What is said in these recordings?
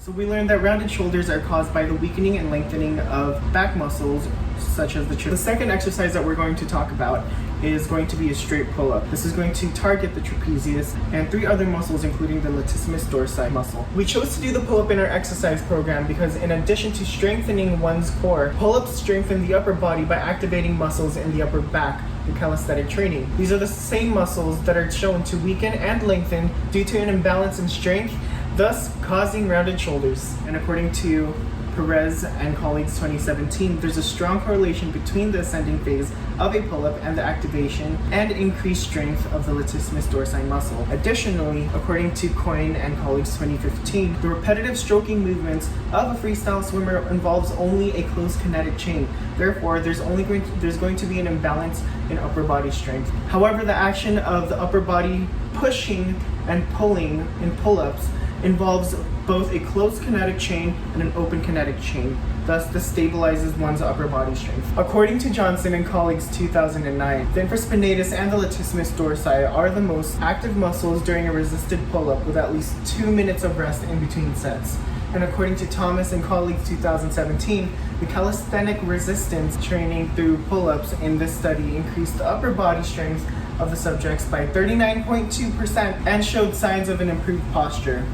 So we learned that rounded shoulders are caused by the weakening and lengthening of back muscles such as the trapezius. The second exercise that we're going to talk about is going to be a straight pull-up. This is going to target the trapezius and 3 other muscles including the latissimus dorsi muscle. We chose to do the pull-up in our exercise program because in addition to strengthening one's core, pull-ups strengthen the upper body by activating muscles in the upper back through calisthenic training. These are the same muscles that are shown to weaken and lengthen due to an imbalance in strength, thus causing rounded shoulders. And according to Perez and colleagues 2017, there's a strong correlation between the ascending phase of a pull-up and the activation and increased strength of the latissimus dorsi muscle. Additionally, according to Coyne and colleagues 2015, the repetitive stroking movements of a freestyle swimmer involves only a closed kinetic chain. Therefore, there's going to be an imbalance in upper body strength. However, the action of the upper body pushing and pulling in pull-ups involves both a closed kinetic chain and an open kinetic chain. Thus, this stabilizes one's upper body strength. According to Johnson and colleagues 2009, the infraspinatus and the latissimus dorsi are the most active muscles during a resisted pull-up with at least 2 minutes of rest in between sets. And according to Thomas and colleagues 2017, the calisthenic resistance training through pull-ups in this study increased the upper body strength of the subjects by 39.2% and showed signs of an improved posture.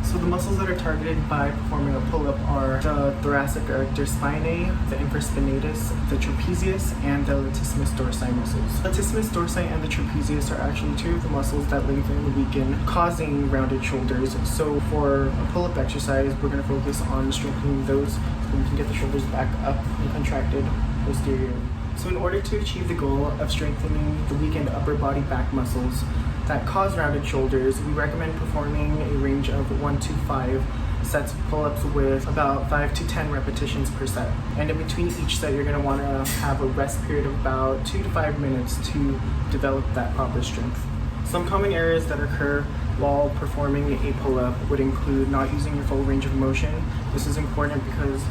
So the muscles that are targeted by performing a pull-up are the thoracic erector spinae, the infraspinatus, the trapezius, and the latissimus dorsi muscles. Latissimus dorsi and the trapezius are actually 2 of the muscles that lengthen and weaken, causing rounded shoulders. So for a pull-up exercise, we're going to focus on strengthening those so we can get the shoulders back up and contracted posteriorly. So in order to achieve the goal of strengthening the weakened upper body back muscles that cause rounded shoulders, we recommend performing a range of 1 to 5 sets of pull-ups with about 5 to 10 repetitions per set. And in between each set, you're going to want to have a rest period of about 2 to 5 minutes to develop that proper strength. Some common errors that occur while performing a pull-up would include not using your full range of motion. This is important because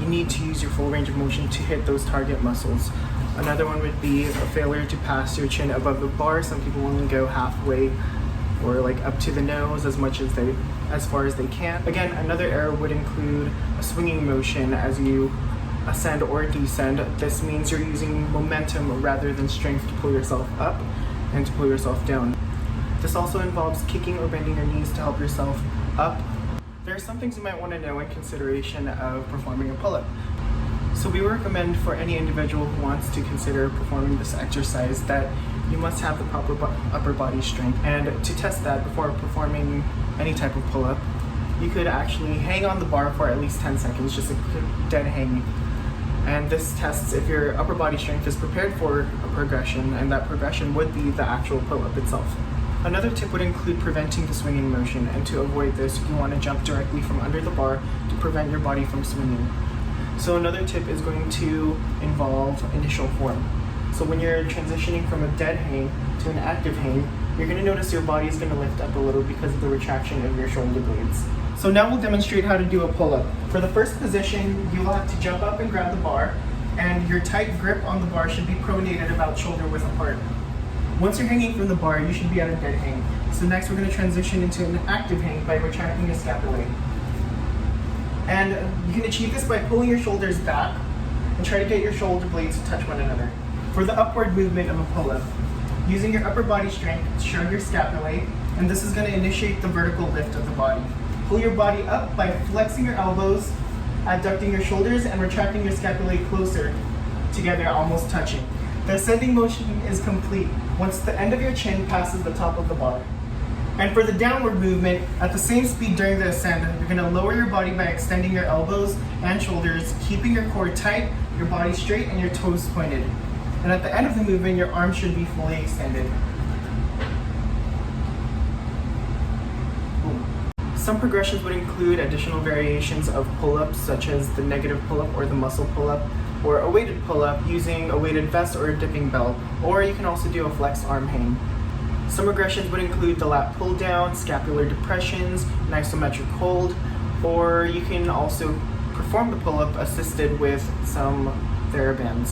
you need to use your full range of motion to hit those target muscles. Another one would be a failure to pass your chin above the bar. Some people only go halfway or like up to the nose as far as they can. Again, another error would include a swinging motion as you ascend or descend. This means you're using momentum rather than strength to pull yourself up and to pull yourself down. This also involves kicking or bending your knees to help yourself up. There are some things you might want to know in consideration of performing a pull-up. So we recommend for any individual who wants to consider performing this exercise that you must have the proper upper body strength. And to test that before performing any type of pull-up, you could actually hang on the bar for at least 10 seconds, just a quick dead hang. And this tests if your upper body strength is prepared for a progression, and that progression would be the actual pull-up itself. Another tip would include preventing the swinging motion, and to avoid this, you want to jump directly from under the bar to prevent your body from swinging. So another tip is going to involve initial form. So when you're transitioning from a dead hang to an active hang, you're going to notice your body is going to lift up a little because of the retraction of your shoulder blades. So now we'll demonstrate how to do a pull-up. For the first position, you'll have to jump up and grab the bar, and your tight grip on the bar should be pronated about shoulder width apart. Once you're hanging from the bar, you should be at a dead hang. So next we're going to transition into an active hang by retracting your scapulae. And you can achieve this by pulling your shoulders back and try to get your shoulder blades to touch one another. For the upward movement of a pull-up, using your upper body strength, shrug your scapulae, and this is going to initiate the vertical lift of the body. Pull your body up by flexing your elbows, adducting your shoulders, and retracting your scapulae closer together, almost touching. The ascending motion is complete once the end of your chin passes the top of the bar. And for the downward movement, at the same speed during the ascent, you're going to lower your body by extending your elbows and shoulders, keeping your core tight, your body straight, and your toes pointed. And at the end of the movement, your arms should be fully extended. Boom. Some progressions would include additional variations of pull-ups, such as the negative pull-up or the muscle pull-up, or a weighted pull-up using a weighted vest or a dipping bell, or you can also do a flex arm hang. Some regressions would include the lat pull down, scapular depressions, an isometric hold, or you can also perform the pull-up assisted with some TheraBands.